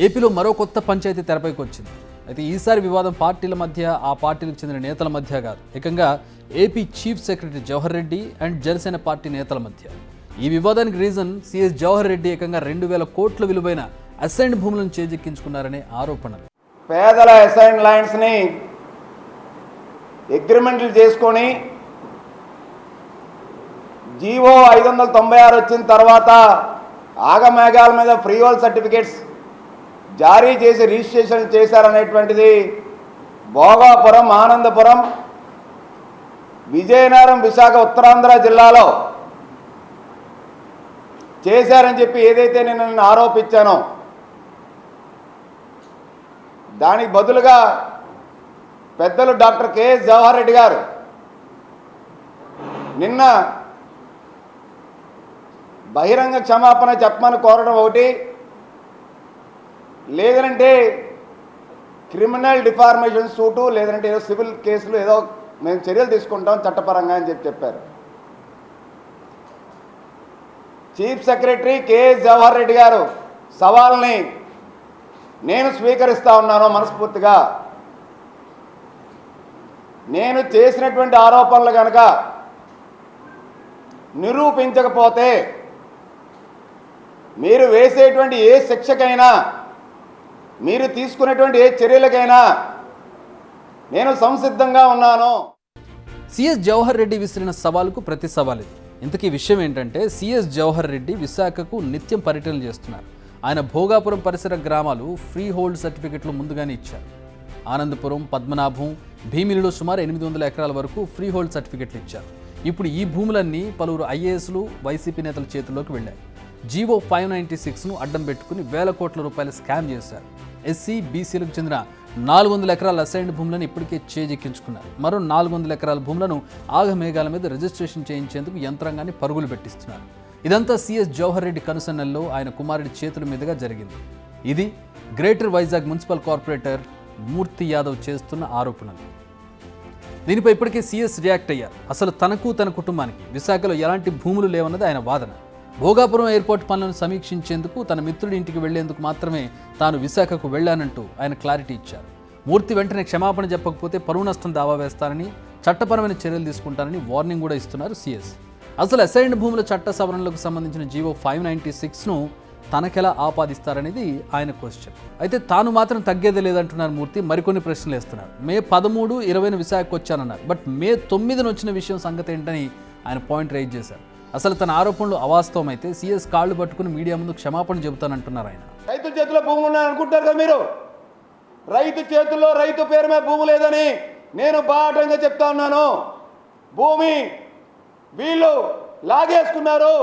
ఏపీలో మరో కొత్త పంచాయతీ తెరపైకి వచ్చింది. అయితే ఈసారి వివాదం పార్టీల మధ్య, ఆ పార్టీలకు చెందిన నేతల మధ్య కాదు, ఏకంగా AP chief secretary Jawahar Reddy and Janasena party నేతల మధ్య. ఈ వివాదానికి రీజన్ సిఎస్ జవహర్ రెడ్డి ఏకంగా 2000 కోట్ల విలువైన అసైన్డ్ భూములను చేజెక్కించుకున్నారనే ఆరోపణలు. పేదల అసైన్డ్ ల్యాండ్స్ని అగ్రిమెంట్లు చేసుకొని జీవో 596 వచ్చిన తర్వాత ఆగమేఘాల మీద ఫ్రీ హోల్డ్ సర్టిఫికేట్స్ జారీ చేసి రిజిస్ట్రేషన్ చేశారనేటువంటిది భోగాపురం, ఆనందపురం, విజయనగరం, విశాఖ, ఉత్తరాంధ్ర జిల్లాలో చేశారని చెప్పి ఏదైతే నేను ఆరోపించానో దానికి బదులుగా పెద్దలు డాక్టర్ కెఎస్ జవహర్ రెడ్డి గారు నిన్న బహిరంగ క్షమాపణ చెప్పమని కోరడం ఒకటి, లేదంటే క్రిమినల్ డిఫార్మేషన్ సూటు, లేదంటే ఏదో సివిల్ కేసులు ఏదో మేము చర్యలు తీసుకుంటాం చట్టపరంగా అని చెప్పారు. చీఫ్ సెక్రటరీ కెఎస్ జవహర్ రెడ్డి గారు సవాల్ని నేను స్వీకరిస్తా ఉన్నాను మనస్ఫూర్తిగా. నేను చేసినటువంటి ఆరోపణలు కనుక నిరూపించకపోతే మీరు వేసేటువంటి ఏ శిక్షకైనా, మీరు తీసుకునేటువంటి ఏ చర్యలకైనా నేను సంసిద్ధంగా ఉన్నాను. సిఎస్ జవహర్ రెడ్డి విసిరిన సవాలుకు ప్రతి సవాల్ ఇది. ఇంతకీ విషయం ఏంటంటే, సిఎస్ జవహర్ రెడ్డి విశాఖకు నిత్యం పర్యటనలు చేస్తున్నారు. ఆయన భోగాపురం పరిసర గ్రామాలు ఫ్రీ హోల్డ్ సర్టిఫికెట్లు ముందుగానే ఇచ్చారు. ఆనందపురం, పద్మనాభం, భీమిలిలో సుమారు 800 ఎకరాల వరకు ఫ్రీ హోల్డ్ సర్టిఫికెట్లు ఇచ్చారు. ఇప్పుడు ఈ భూములన్నీ పలువురు ఐఏఎస్లు, వైసీపీ నేతల చేతుల్లోకి వెళ్ళాయి. జీవో 596ను అడ్డం పెట్టుకుని వేల కోట్ల రూపాయల స్కామ్ చేశారు. ఎస్సీ, బీసీలకు చెందిన 400 ఎకరాల అసైన్డ్ భూములను ఇప్పటికే చేజెక్కించుకున్నారు. మరో 400 ఎకరాల భూములను ఆగమేఘాల మీద రిజిస్ట్రేషన్ చేయించేందుకు యంత్రాంగాన్ని పరుగులు పెట్టిస్తున్నారు. ఇదంతా సిఎస్ జవహర్ రెడ్డి కనుసన్నల్లో ఆయన కుమారుడి చేతుల మీదుగా జరిగింది. ఇది గ్రేటర్ వైజాగ్ మున్సిపల్ కార్పొరేటర్ మూర్తి యాదవ్ చేస్తున్న ఆరోపణలు. దీనిపై ఇప్పటికే సిఎస్ రియాక్ట్ అయ్యారు. అసలు తనకు, తన కుటుంబానికి విశాఖలో ఎలాంటి భూములు లేవన్నది ఆయన వాదన. భోగాపురం ఎయిర్పోర్ట్ పనులను సమీక్షించేందుకు తన మిత్రుడి ఇంటికి వెళ్లేందుకు మాత్రమే తాను విశాఖకు వెళ్లానంటూ ఆయన క్లారిటీ ఇచ్చారు. మూర్తి వెంటనే క్షమాపణ చెప్పకపోతే పరువు నష్టం దావా వేస్తానని, చట్టపరమైన చర్యలు తీసుకుంటానని వార్నింగ్ కూడా ఇస్తున్నారు సిఎస్. అసలు అసైన్డ్ భూముల చట్ట సవరణలకు సంబంధించిన జీవో 596ను తనకెలా ఆపాదిస్తారనేది ఆయన క్వశ్చన్. అయితే తాను మాత్రం తగ్గేదే లేదంటున్నారు మూర్తి. మరికొన్ని ప్రశ్నలు వేస్తున్నారు. మే 13, 20 విశాఖకు వచ్చానన్నారు. బట్ మే 9 వచ్చిన విషయం సంగతి ఏంటని ఆయన పాయింట్ రైజ్ చేశారు. అసలు తన ఆరోపణలు అవాస్తవం అయితే సిఎస్ కాళ్లు పట్టుకుని మీడియా ముందు క్షమాపణ చెబుతానంటున్నారు ఆయన. రైతుల చేతిలో భూములు ఉన్నాయనుకుంటారు కదా మీరు. రైతు చేతుల్లో రైతు పేరు మీద భూమి లేదని నేను బాటంగా చెప్తా ఉన్నాను. భూమి వీళ్ళు లాగేసుకున్నారు.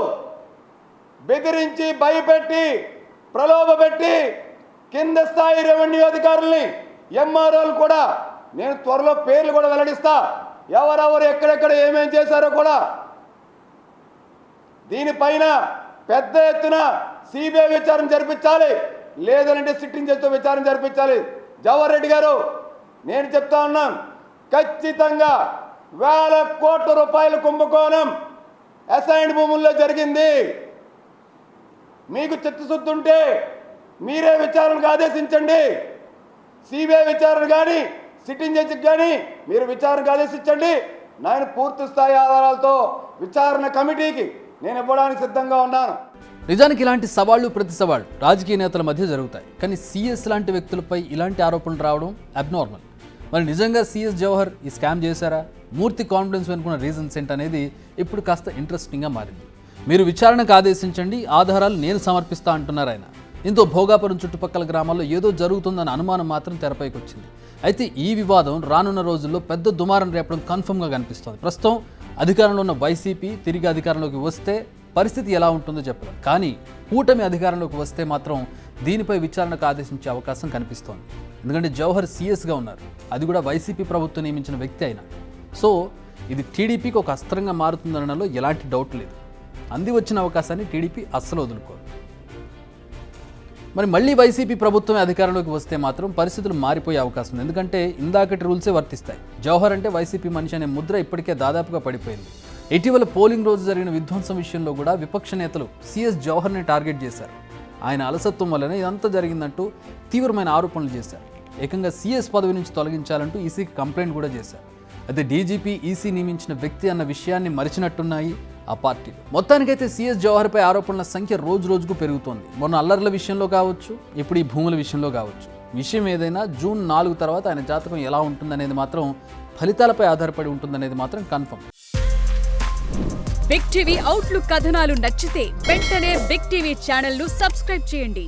బెదిరించి, భయపెట్టి, ప్రలోభపెట్టి కింద స్థాయి రెవెన్యూ అధికారుల్ని, ఎంఆర్ఓలు కూడా నేను త్వరలో పేర్లు కూడా వెల్లడిస్తా. ఎవరెవరు ఎక్కడెక్కడ ఏమేం చేశారో కూడా. దీనిపైన పెద్ద ఎత్తున సిబిఐ విచారణ జరిపించాలి, లేదంటే సిట్టింగ్ జడ్జితో విచారణ జరిపించాలి. జవహర్ రెడ్డి గారు, నేను చెప్తా ఉన్నాను, ఖచ్చితంగా వేల కోట్ల రూపాయల కుంభకోణం అసైన్డ్ భూముల్లో జరిగింది. మీకు చిత్తశుద్ధి ఉంటే మీరే విచారణకు ఆదేశించండి. సిబిఐ విచారణ కానీ, సిట్టింగ్ జడ్జికి కానీ మీరు విచారణకు ఆదేశించండి. నేను పూర్తి స్థాయి ఆధారాలతో విచారణ కమిటీకి నేను ఇవ్వడానికి సిద్ధంగా ఉన్నాను. నిజానికి ఇలాంటి సవాళ్లు, ప్రతి సవాళ్లు రాజకీయ నేతల మధ్య జరుగుతాయి. కానీ సిఎస్ లాంటి వ్యక్తులపై ఇలాంటి ఆరోపణలు రావడం అబ్నార్మల్. మరి నిజంగా సిఎస్ జవహర్ ఈ స్కామ్ చేశారా? మూర్తి కాన్ఫిడెన్స్ వెనుకున్న రీజన్స్ ఏంటనేది ఇప్పుడు కాస్త ఇంట్రెస్టింగ్గా మారింది. మీరు విచారణకు ఆదేశించండి, ఆధారాలు నేను సమర్పిస్తా అంటున్నారు ఆయన. దీంతో భోగాపురం చుట్టుపక్కల గ్రామాల్లో ఏదో జరుగుతుందన్న అనుమానం మాత్రం తెరపైకి వచ్చింది. అయితే ఈ వివాదం రానున్న రోజుల్లో పెద్ద దుమారం రేపడం కన్ఫర్మ్గా కనిపిస్తోంది. ప్రస్తుతం అధికారంలో ఉన్న వైసీపీ తిరిగి అధికారంలోకి వస్తే పరిస్థితి ఎలా ఉంటుందో చెప్పలేం. కానీ కూటమి అధికారంలోకి వస్తే మాత్రం దీనిపై విచారణకు ఆదేశించే అవకాశం కనిపిస్తోంది. ఎందుకంటే జవహర్ సీఎస్గా ఉన్నారు, అది కూడా వైసీపీ ప్రభుత్వం నియమించిన వ్యక్తి అయినా. సో ఇది టీడీపీకి ఒక అస్త్రంగా మారుతుందనడంలో ఎలాంటి డౌట్ లేదు. అంది వచ్చిన అవకాశాన్ని టీడీపీ అస్సలు వదులుకోదు. మరి మళ్ళీ వైసీపీ ప్రభుత్వం అధికారంలోకి వస్తే మాత్రం పరిస్థితులు మారిపోయే అవకాశం ఉంది. ఎందుకంటే ఇందాకటి రూల్సే వర్తిస్తాయి. జవహర్ అంటే వైసీపీ మనిషి అనే ముద్ర ఇప్పటికే దాదాపుగా పడిపోయింది. ఇటీవల పోలింగ్ రోజు జరిగిన విధ్వంసం విషయంలో కూడా విపక్ష నేతలు సిఎస్ జవహర్ని టార్గెట్ చేశారు. ఆయన అలసత్వం వల్లనే ఇదంతా జరిగిందంటూ తీవ్రమైన ఆరోపణలు చేశారు. ఏకంగా సీఎస్ పదవి నుంచి తొలగించాలంటూ ఈసీకి కంప్లైంట్ కూడా చేశారు. అయితే డీజీపీ ఈసీ నియమించిన వ్యక్తి అన్న విషయాన్ని మరిచినట్టున్నాయి ఆ పార్టీలు. మొత్తానికైతే సీఎస్ జవహర్పై ఆరోపణల సంఖ్య రోజు రోజుకు పెరుగుతోంది. మొన్న అల్లర్ల విషయంలో కావచ్చు, ఇప్పుడు ఈ భూముల విషయంలో కావచ్చు. విషయం ఏదైనా జూన్ 4 తర్వాత ఆయన జాతకం ఎలా ఉంటుందనేది మాత్రం ఫలితాలపై ఆధారపడి ఉంటుందనేది మాత్రం కన్ఫర్మ్. బిగ్ టీవీ అవుట్లుక్ కథనాలు నచ్చితే వెంటనే బిగ్ టీవీ ఛానల్ ను సబ్స్క్రైబ్ చేయండి.